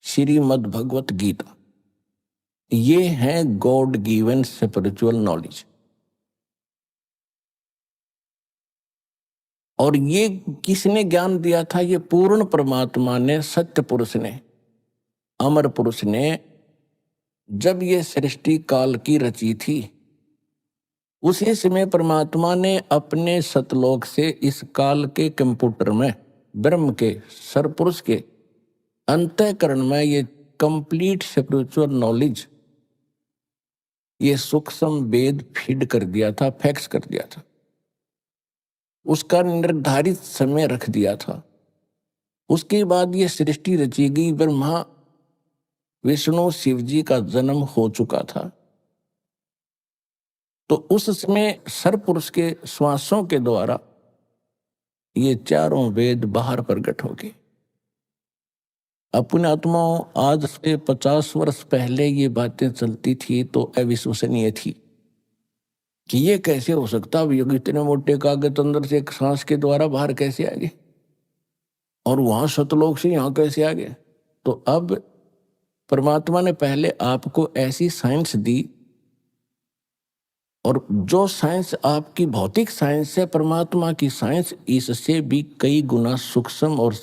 श्रीमद् भगवत गीता, ये है God given spiritual knowledge. और ये किसने ज्ञान दिया था? ये पूर्ण परमात्मा ने, सत्य पुरुष ने, अमर पुरुष ने जब ये सृष्टि काल की रची थी, उसी समय परमात्मा ने अपने सतलोक से इस काल के कंप्यूटर में, ब्रह्म के, सरपुरुष के अंतःकरण में ये कंप्लीट स्पिरिचुअल नॉलेज, ये सूक्ष्म वेद फीड कर दिया था, फैक्स कर दिया था, उसका निर्धारित समय रख दिया था। उसके बाद ये सृष्टि रची गई। ब्रह्मा विष्णु शिव जी का जन्म हो चुका था। तो उस समय सरपुरुष के श्वासों के द्वारा ये चारों वेद बाहर प्रकट हो गए। अपने आत्माओं, आज से 50 वर्ष पहले ये बातें चलती थी तो अविश्वसनीय थी कि ये कैसे हो सकता, अब इतने मोटे कागज अंदर से एक सांस के द्वारा बाहर कैसे आ गए, और वहां सतलोक से यहां कैसे आ गए। तो अब परमात्मा ने पहले आपको ऐसी साइंस दी, और जो साइंस आपकी भौतिक साइंस है, परमात्मा की साइंस इससे भी कई गुना सूक्ष्म और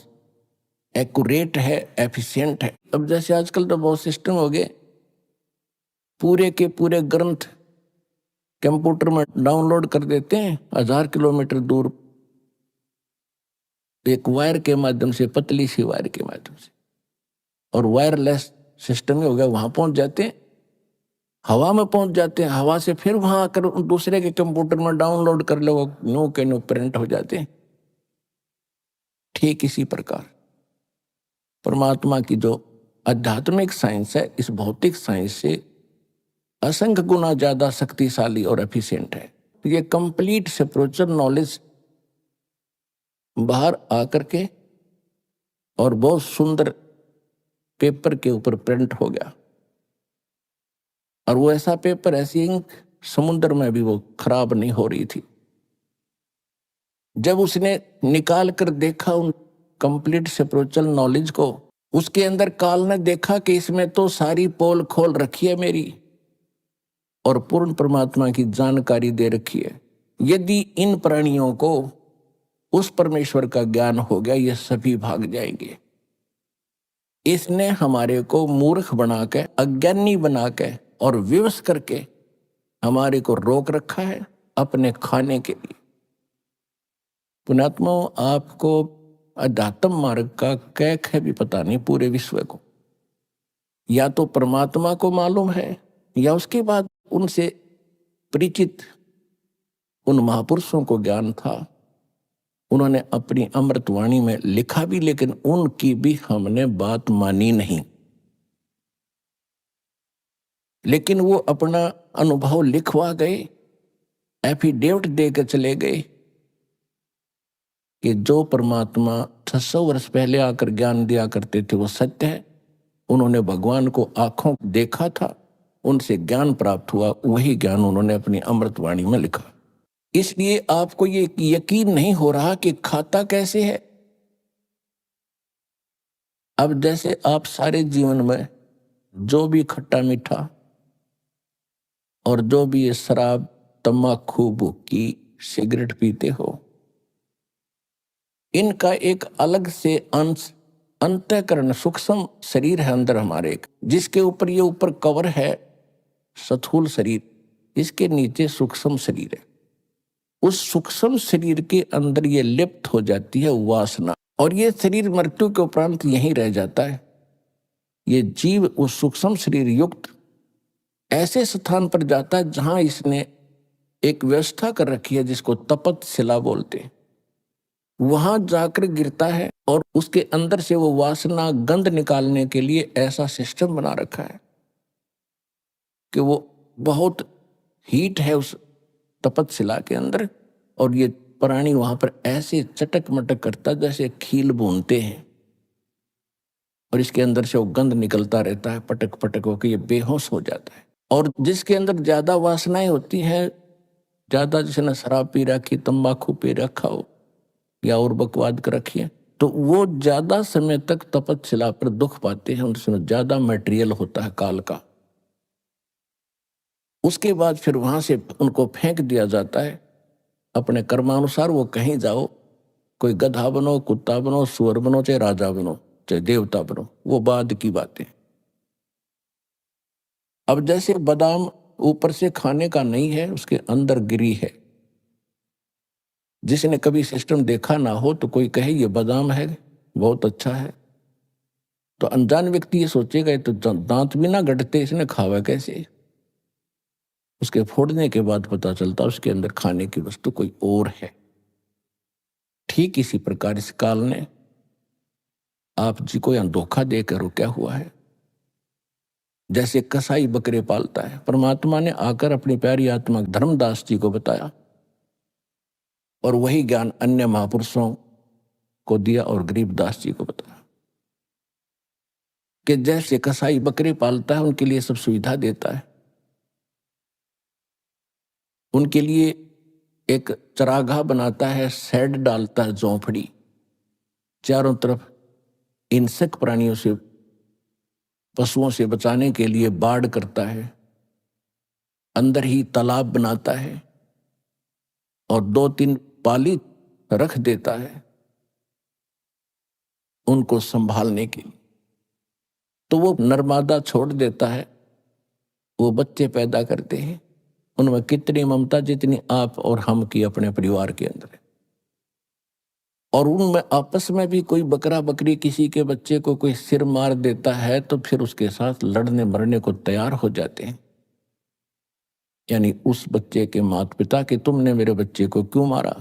एक्यूरेट है, एफिशिएंट है। अब जैसे आजकल तो बहुत सिस्टम हो गए, पूरे के पूरे ग्रंथ कंप्यूटर में डाउनलोड कर देते हैं 1000 किलोमीटर दूर, एक वायर के माध्यम से, पतली सी वायर के माध्यम से, और वायरलेस सिस्टम ही हो गया, वहां पहुंच जाते हैं, हवा में पहुंच जाते हैं, हवा से फिर वहां आकर दूसरे के कंप्यूटर में डाउनलोड कर लो, नो के नो प्रिंट हो जाते हैं। ठीक इसी प्रकार परमात्मा की जो आध्यात्मिक साइंस है, इस भौतिक साइंस से असंख्य गुना ज्यादा शक्तिशाली और एफिशिएंट है। ये कंप्लीट स्पिरिचुअल नॉलेज बाहर आकर के और बहुत सुंदर पेपर के ऊपर प्रिंट हो गया, और वो ऐसा पेपर, ऐसी इंक समुद्र में भी वो खराब नहीं हो रही थी। जब उसने निकाल कर देखा उन कंप्लीट स्पिरिचुअल नॉलेज को, उसके अंदर काल ने देखा कि इसमें तो सारी पोल खोल रखी है मेरी, और पूर्ण परमात्मा की जानकारी दे रखी है। यदि इन प्राणियों को उस परमेश्वर का ज्ञान हो गया, ये सभी भाग जाएंगे। इसने हमारे को मूर्ख बना के, अज्ञानी बना के और विवश करके हमारे को रोक रखा है अपने खाने के लिए। पुण्यात्माओं, आपको अध्यात्म मार्ग का कैक है भी पता नहीं पूरे विश्व को। या तो परमात्मा को मालूम है, या उसके बाद उनसे परिचित उन महापुरुषों को ज्ञान था, उन्होंने अपनी अमृतवाणी में लिखा भी, लेकिन उनकी भी हमने बात मानी नहीं। लेकिन वो अपना अनुभव लिखवा गए, एफिडेविट दे के चले गए कि जो परमात्मा 600 वर्ष पहले आकर ज्ञान दिया करते थे वो सत्य है। उन्होंने भगवान को आंखों देखा था, उनसे ज्ञान प्राप्त हुआ, वही ज्ञान उन्होंने अपनी अमृतवाणी में लिखा। इसलिए आपको ये यकीन नहीं हो रहा कि खाता कैसे है। अब जैसे आप सारे जीवन में जो भी खट्टा मीठा और जो भी ये शराब, तम्बाकू, भुक्की, सिगरेट पीते हो, इनका एक अलग से अंश, अंतःकरण, सूक्ष्म शरीर है अंदर हमारे, जिसके ऊपर ये ऊपर कवर है स्थूल शरीर, इसके नीचे सूक्ष्म शरीर है। उस सूक्ष्म शरीर के अंदर ये लिप्त हो जाती है वासना, और ये शरीर मृत्यु के उपरांत यहीं रह जाता है। ये जीव उस सूक्ष्म शरीर युक्त ऐसे स्थान पर जाता है जहां इसने एक व्यवस्था कर रखी है, जिसको तपतशिला बोलते हैं। वहां जाकर गिरता है, और उसके अंदर से वो वासना गंध निकालने के लिए ऐसा सिस्टम बना रखा है कि वो बहुत हीट है उस तपतशिला के अंदर, और ये प्राणी वहां पर ऐसे चटक मटक करता जैसे खील भूनते हैं, और इसके अंदर से वो गंध निकलता रहता है, पटक पटक होकर ये बेहोश हो जाता है। और जिसके अंदर ज्यादा वासनाएं होती हैं, ज्यादा जिसने शराब पी रखी, तंबाकू पी रखा हो, या और बकवाद कर रखी है, तो वो ज्यादा समय तक तपस्या पर दुख पाते हैं, उनमें ज्यादा मटेरियल होता है काल का। उसके बाद फिर वहां से उनको फेंक दिया जाता है अपने कर्मानुसार। वो कहीं जाओ, कोई गधा बनो, कुत्ता बनो, सुअर बनो, चाहे राजा बनो, चाहे देवता बनो, वो बाद की बातें। अब जैसे बादाम ऊपर से खाने का नहीं है, उसके अंदर गिरी है। जिसने कभी सिस्टम देखा ना हो तो कोई कहे ये बादाम है, बहुत अच्छा है, तो अनजान व्यक्ति ये सोचेगा ये तो दांत भी ना गटते, इसने खावा कैसे। उसके फोड़ने के बाद पता चलता उसके अंदर खाने की वस्तु कोई और है। ठीक इसी प्रकार इस काल ने आप जी को यहां धोखा देकर रुका हुआ है। जैसे कसाई बकरे पालता है, परमात्मा ने आकर अपनी प्यारी आत्मा धर्मदास जी को बताया और वही ज्ञान अन्य महापुरुषों को दिया और गरीबदास जी को बताया कि जैसे कसाई बकरे पालता है, उनके लिए सब सुविधा देता है, उनके लिए एक चरागाह बनाता है, शेड डालता है, झोंपड़ी, चारों तरफ हिंसक प्राणियों से, पशुओं से बचाने के लिए बाड़ करता है, अंदर ही तालाब बनाता है और 2-3 पाली रख देता है उनको संभालने के लिए। तो वो नर्मदा छोड़ देता है, वो बच्चे पैदा करते हैं, उनमें कितनी ममता जितनी आप और हम की अपने परिवार के अंदर है। और उनमें आपस में भी कोई बकरा बकरी किसी के बच्चे को कोई सिर मार देता है तो फिर उसके साथ लड़ने मरने को तैयार हो जाते हैं। यानी उस बच्चे के माता पिता कि तुमने मेरे बच्चे को क्यों मारा।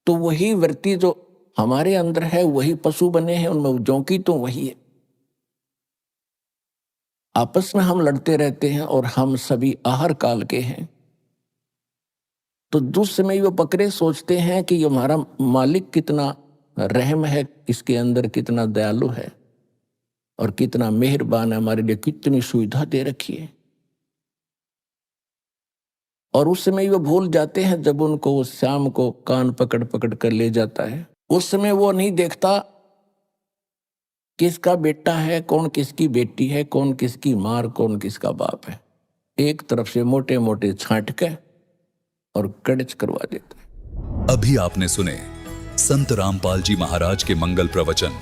तो वही वृत्ति जो हमारे अंदर है, वही पशु बने हैं, उनमें जोंकी तो वही है। आपस में हम लड़ते रहते हैं और हम सभी आहार काल के हैं। तो जिस समय वो बकरे सोचते हैं कि ये हमारा मालिक कितना रहम है, इसके अंदर कितना दयालु है और कितना मेहरबान है, हमारे लिए कितनी सुविधा दे रखी है, और उस समय वो भूल जाते हैं जब उनको श्याम को कान पकड़ पकड़ कर ले जाता है। उस समय वो नहीं देखता किसका बेटा है, कौन किसकी बेटी है, कौन किसकी मार, कौन किसका बाप है। एक तरफ से मोटे मोटे छांट के और कड़च करवा देता है। अभी आपने सुने संत रामपाल जी महाराज के मंगल प्रवचन।